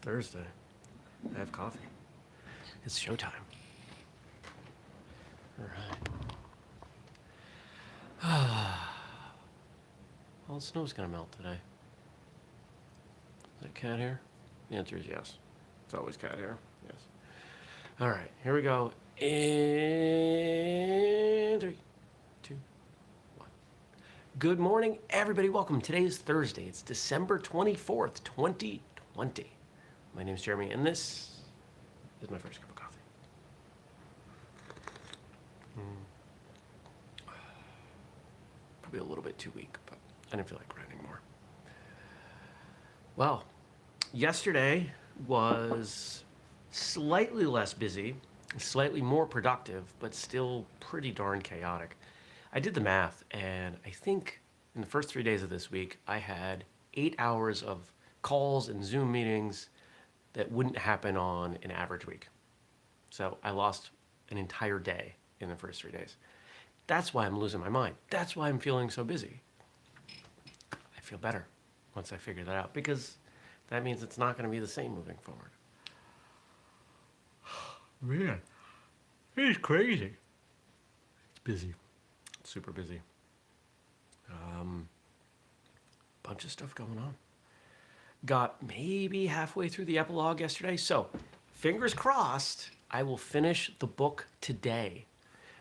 Thursday. I have coffee. It's showtime. All right. Well, the snow's gonna melt today. Is it cat hair? The answer is yes. It's always cat hair. Yes. All right, here we go. In 3, 2, 1. Good morning, everybody. Welcome. Today is Thursday. It's December 24th, 2020. My name is Jeremy, and this is my first cup of coffee. Probably a little bit too weak, but I didn't feel like writing more. Well, yesterday was slightly less busy, slightly more productive, but still pretty darn chaotic. I did the math, and I think in the first 3 days of this week, I had 8 hours of calls and Zoom meetings that wouldn't happen on an average week. So I lost an entire day in the first 3 days. That's why I'm losing my mind. That's why I'm feeling so busy. I feel better once I figure that out, because that means it's not going to be the same moving forward. Man, it's crazy. It's busy. It's super busy. Bunch of stuff going on. Got maybe halfway through the epilogue yesterday, so fingers crossed I will finish the book today.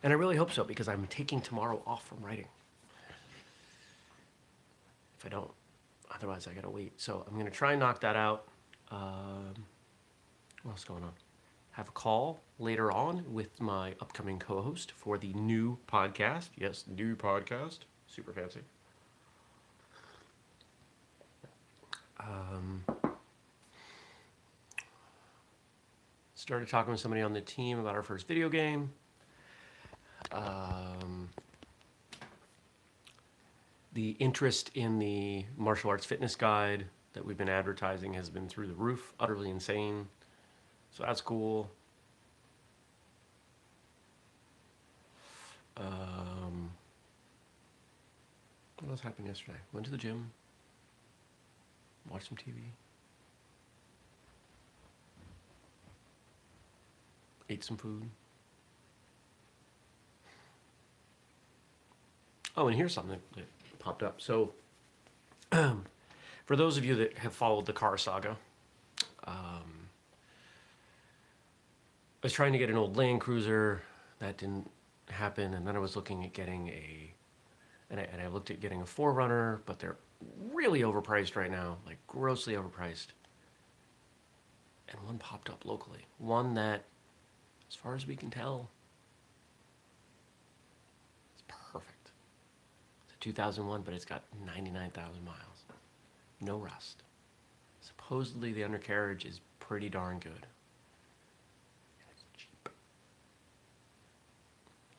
And I really hope so, because I'm taking tomorrow off from writing. If I don't, otherwise I gotta wait. So I'm gonna try and knock that out. What else is going on? Have a call later on with my upcoming co-host for the new podcast. Yes, new podcast. Super fancy. Started talking with somebody on the team about our first video game. The interest in the martial arts fitness guide that we've been advertising has been through the roof, utterly insane. So that's cool. What else happened yesterday? Went to the gym, watched some TV, ate some food. Oh, and here's something that popped up. So, for those of you that have followed the car saga, I was trying to get an old Land Cruiser. That didn't happen, and then I was looking at getting I looked at getting a 4Runner, but they're really overpriced right now, like grossly overpriced. And one popped up locally. One that, as far as we can tell, is perfect. It's a 2001, but it's got 99,000 miles. No rust. Supposedly the undercarriage is pretty darn good. And it's cheap.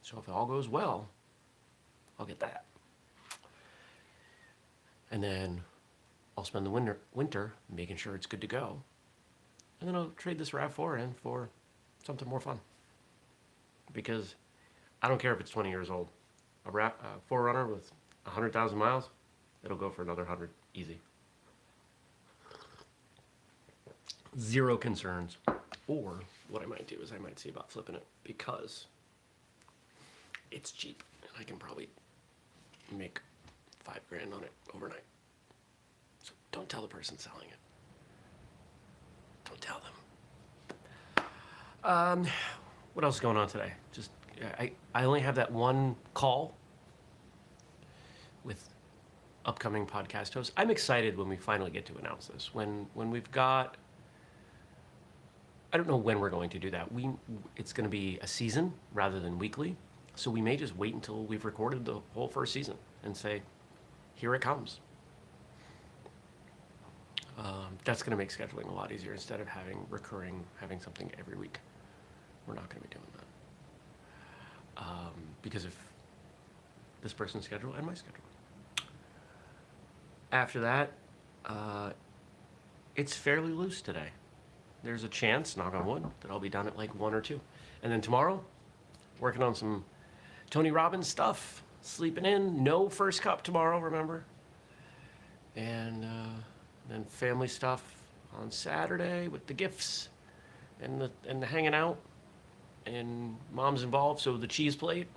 So if it all goes well, I'll get that. And then I'll spend the winter making sure it's good to go. And then I'll trade this RAV4 in for something more fun. Because I don't care if it's 20 years old. A 4Runner with 100,000 miles, it'll go for another 100 easy. Zero concerns. Or what I might do is I might see about flipping it, because it's cheap and I can probably make $5,000 on it overnight. So don't tell the person selling it. Don't tell them. What else is going on today? Just I only have that one call with upcoming podcast hosts. I'm excited when we finally get to announce this. When we've got, I don't know when we're going to do that. It's going to be a season rather than weekly. So we may just wait until we've recorded the whole first season and say, here it comes. That's going to make scheduling a lot easier instead of having something every week. We're not going to be doing that. Because of this person's schedule and my schedule. After that, it's fairly loose today. There's a chance, knock on wood, that I'll be done at like 1 or 2. And then tomorrow, working on some Tony Robbins stuff, sleeping in. No first cup tomorrow, remember? And then family stuff, on Saturday with the gifts and the hanging out, and mom's involved. So the cheese plate,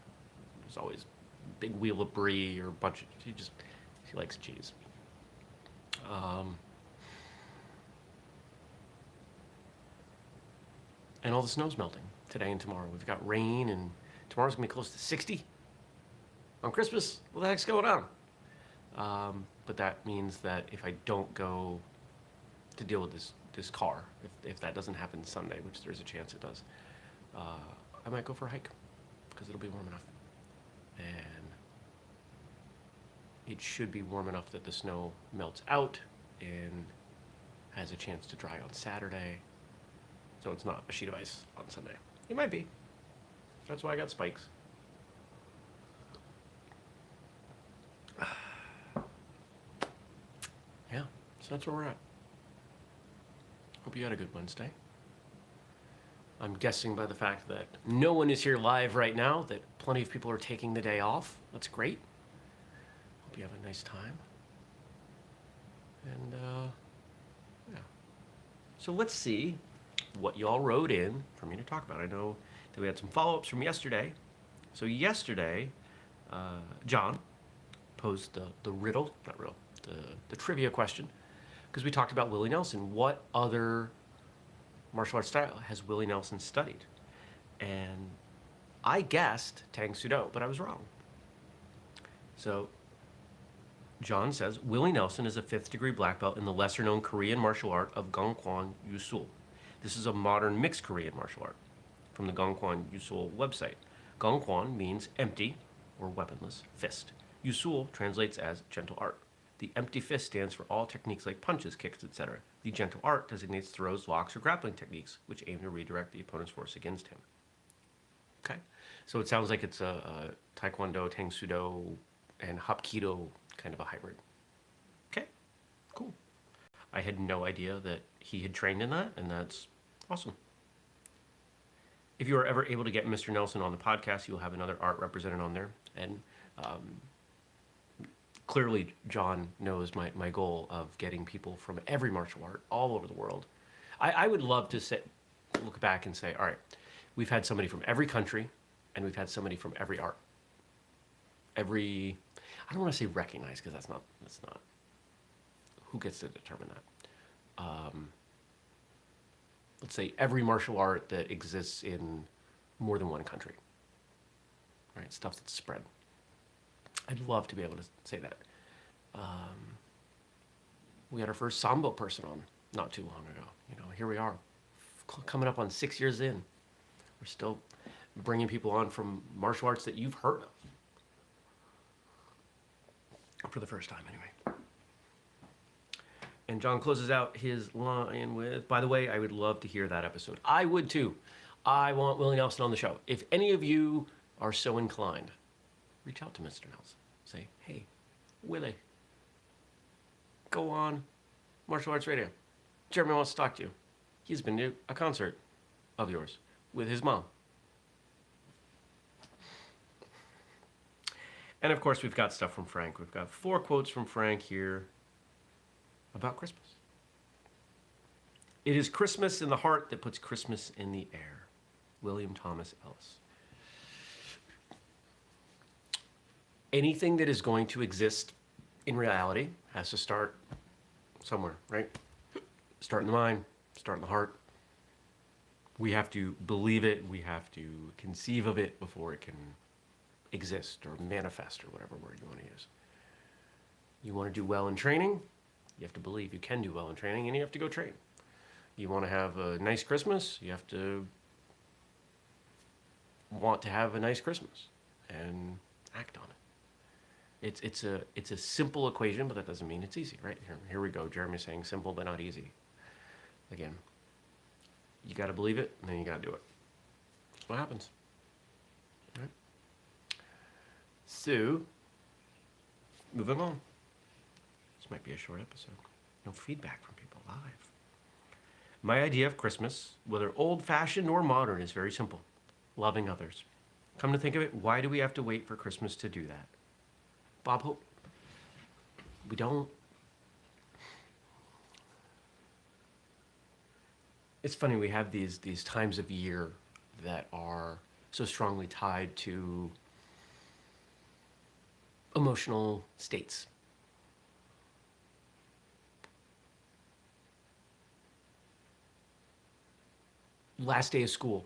there's always a big wheel of brie or a bunch of, she likes cheese. And all the snow's melting today and tomorrow. We've got rain, and tomorrow's gonna be close to 60 on Christmas. What the heck's going on? But that means that if I don't go to deal with this car, if that doesn't happen Sunday, which there's a chance it does, I might go for a hike because it'll be warm enough, and it should be warm enough that the snow melts out and has a chance to dry on Saturday, so it's not a sheet of ice on Sunday. It might be. That's why I got spikes. Yeah, so that's where we're at. Hope you had a good Wednesday. I'm guessing by the fact that no one is here live right now that plenty of people are taking the day off. That's great. Hope you have a nice time. And yeah. So let's see what y'all wrote in for me to talk about. I know that we had some follow-ups from yesterday. So yesterday, John posed the riddle, not riddle, the trivia question, because we talked about Willie Nelson. What other martial arts style has Willie Nelson studied? And I guessed Tang Soo Do, but I was wrong. So John says, Willie Nelson is a 5th degree black belt in the lesser known Korean martial art of Gongkwon Yusul. This is a modern mixed Korean martial art from the Gongkwon Yusul website. Gongkwon means empty or weaponless fist. Yusul translates as gentle art. The empty fist stands for all techniques like punches, kicks, etc. The gentle art designates throws, locks, or grappling techniques, which aim to redirect the opponent's force against him. Okay, so it sounds like it's a Taekwondo, Tang Soo Do, and Hapkido kind of a hybrid. Okay, cool. I had no idea that he had trained in that, and that's awesome. If you are ever able to get Mr. Nelson on the podcast, you'll have another art represented on there. And clearly, John knows my goal of getting people from every martial art all over the world. I would love to look back and say, all right, we've had somebody from every country, and we've had somebody from every art. I don't want to say recognize, because that's not, who gets to determine that? Let's say every martial art that exists in more than one country, right? Stuff that's spread. I'd love to be able to say that. We had our first Sambo person on not too long ago. Here we are, coming up on 6 years in. We're still bringing people on from martial arts that you've heard of. For the first time, anyway. And John closes out his line with, by the way, I would love to hear that episode. I would too. I want Willie Nelson on the show. If any of you are so inclined, reach out to Mr. Nelson. Say, hey, Willie, go on Martial Arts Radio. Jeremy wants to talk to you. He's been to a concert of yours with his mom. And of course, we've got stuff from Frank. We've got 4 quotes from Frank here about Christmas. It is Christmas in the heart that puts Christmas in the air. William Thomas Ellis. Anything that is going to exist in reality has to start somewhere, right? Start in the mind, start in the heart. We have to believe it. We have to conceive of it before it can exist or manifest or whatever word you want to use. You want to do well in training, you have to believe you can do well in training, and you have to go train. You want to have a nice Christmas, you have to want to have a nice Christmas and act on it. It's a simple equation, but that doesn't mean it's easy, right? Here we go. Jeremy's saying simple but not easy. Again, you got to believe it, and then you got to do it. That's what happens. All right? So, moving on. This might be a short episode. No feedback from people live. My idea of Christmas, whether old-fashioned or modern, is very simple. Loving others. Come to think of it, why do we have to wait for Christmas to do that? Bob Hope. We don't. It's funny, we have these times of year that are so strongly tied to emotional states. Last day of school.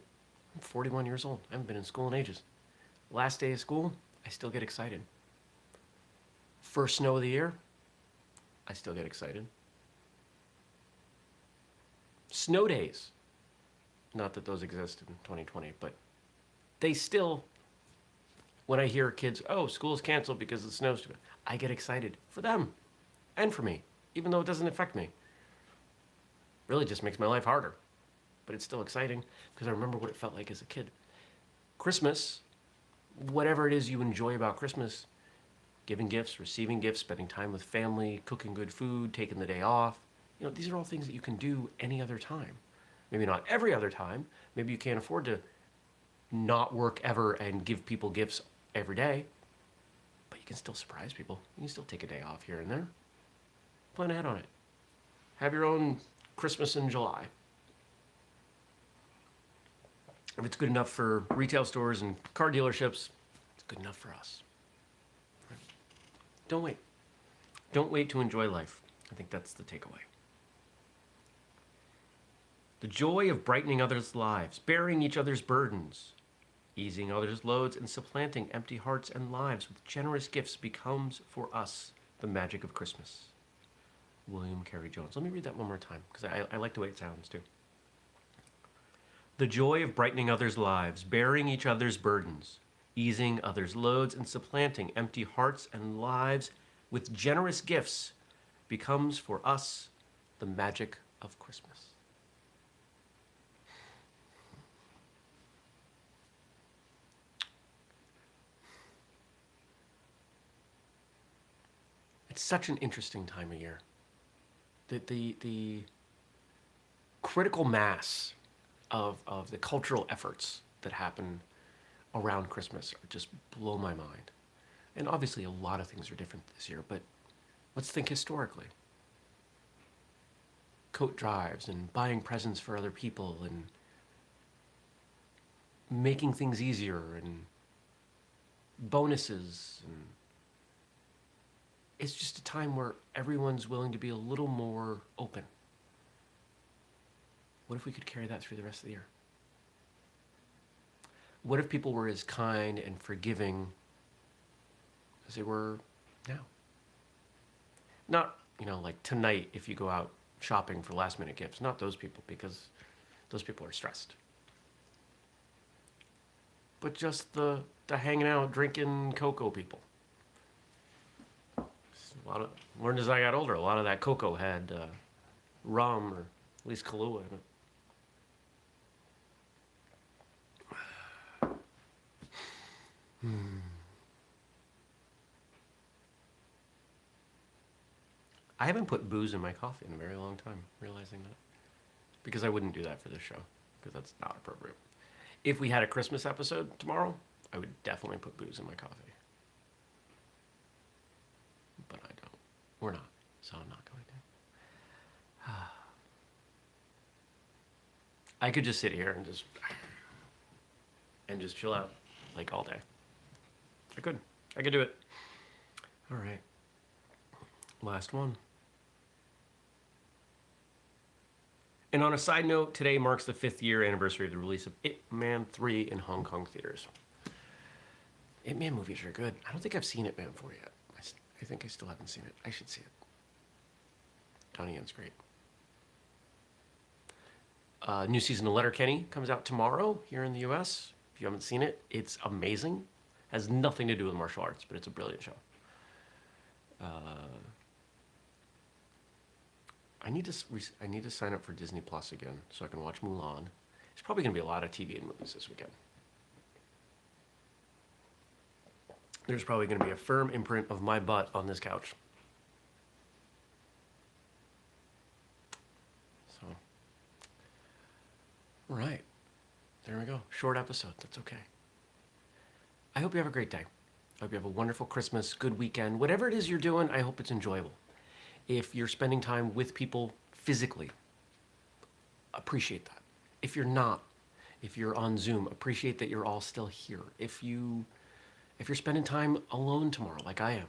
I'm 41 years old. I haven't been in school in ages. Last day of school, I still get excited. First snow of the year, I still get excited. Snow days. Not that those exist in 2020, but they still, when I hear kids, oh, school's canceled because the snow's too bad, I get excited for them and for me, even though it doesn't affect me. Really just makes my life harder, but it's still exciting because I remember what it felt like as a kid. Christmas, whatever it is you enjoy about Christmas, giving gifts, receiving gifts, spending time with family, cooking good food, taking the day off, these are all things that you can do any other time. Maybe not every other time. Maybe you can't afford to not work ever and give people gifts every day, but you can still surprise people. You can still take a day off here and there. Plan ahead on it. Have your own Christmas in July. If it's good enough for retail stores and car dealerships, it's good enough for us. Don't wait. Don't wait to enjoy life. I think that's the takeaway. The joy of brightening others' lives, bearing each other's burdens, easing others' loads, and supplanting empty hearts and lives with generous gifts becomes for us the magic of Christmas. William Carey Jones. Let me read that one more time because I like the way it sounds too. The joy of brightening others' lives, bearing each other's burdens, easing others' loads, and supplanting empty hearts and lives with generous gifts becomes for us the magic of Christmas. It's such an interesting time of year. The critical mass of the cultural efforts that happen around Christmas just blow my mind. And obviously a lot of things are different this year, but let's think historically. Coat drives and buying presents for other people and making things easier and bonuses, and it's just a time where everyone's willing to be a little more open. What if we could carry that through the rest of the year? What if people were as kind and forgiving as they were now? Not, like tonight if you go out shopping for last minute gifts. Not those people, because those people are stressed. But just the hanging out, drinking cocoa people. Learned as I got older, a lot of that cocoa had rum or at least Kahlua in it. I haven't put booze in my coffee in a very long time, realizing that. Because I wouldn't do that for this show, because that's not appropriate. If we had a Christmas episode tomorrow, I would definitely put booze in my coffee. But I don't. We're not, so I'm not going to. I could just sit here and just chill out like all day. I could do it. All right. Last one. And on a side note, today marks the 5th year anniversary of the release of Ip Man 3 in Hong Kong theaters. Ip Man movies are good. I don't think I've seen Ip Man 4 yet. I think I still haven't seen it. I should see it. Donnie Yen's great. New season of Letterkenny comes out tomorrow here in the US. If you haven't seen it, it's amazing. Has nothing to do with martial arts, but it's a brilliant show. I need to sign up for Disney Plus again so I can watch Mulan. There's probably going to be a lot of TV and movies this weekend. There's probably going to be a firm imprint of my butt on this couch. So, all right. There we go. Short episode. That's okay. I hope you have a great day. I hope you have a wonderful Christmas, good weekend. Whatever it is you're doing, I hope it's enjoyable. If you're spending time with people physically, appreciate appreciate that. If you're not, if you're on Zoom, appreciate that you're all still here. If you're spending time alone tomorrow, like I am,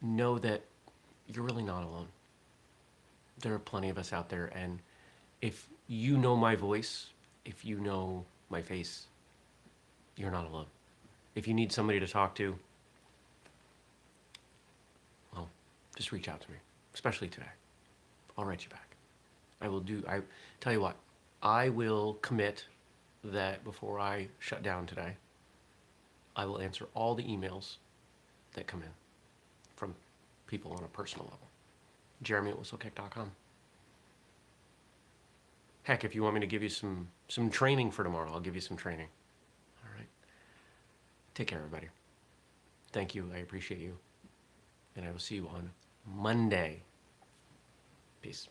know that you're really not alone. There are plenty of us out there, and if you know my voice, if you know my face, you're not alone. If you need somebody to talk to, well, just reach out to me, especially today. I'll write you back. I tell you what, I will commit that before I shut down today, I will answer all the emails that come in from people on a personal level. Jeremy at whistlekick.com. Heck, if you want me to give you some training for tomorrow, I'll give you some training. All right. Take care, everybody. Thank you. I appreciate you. And I will see you on Monday. Peace.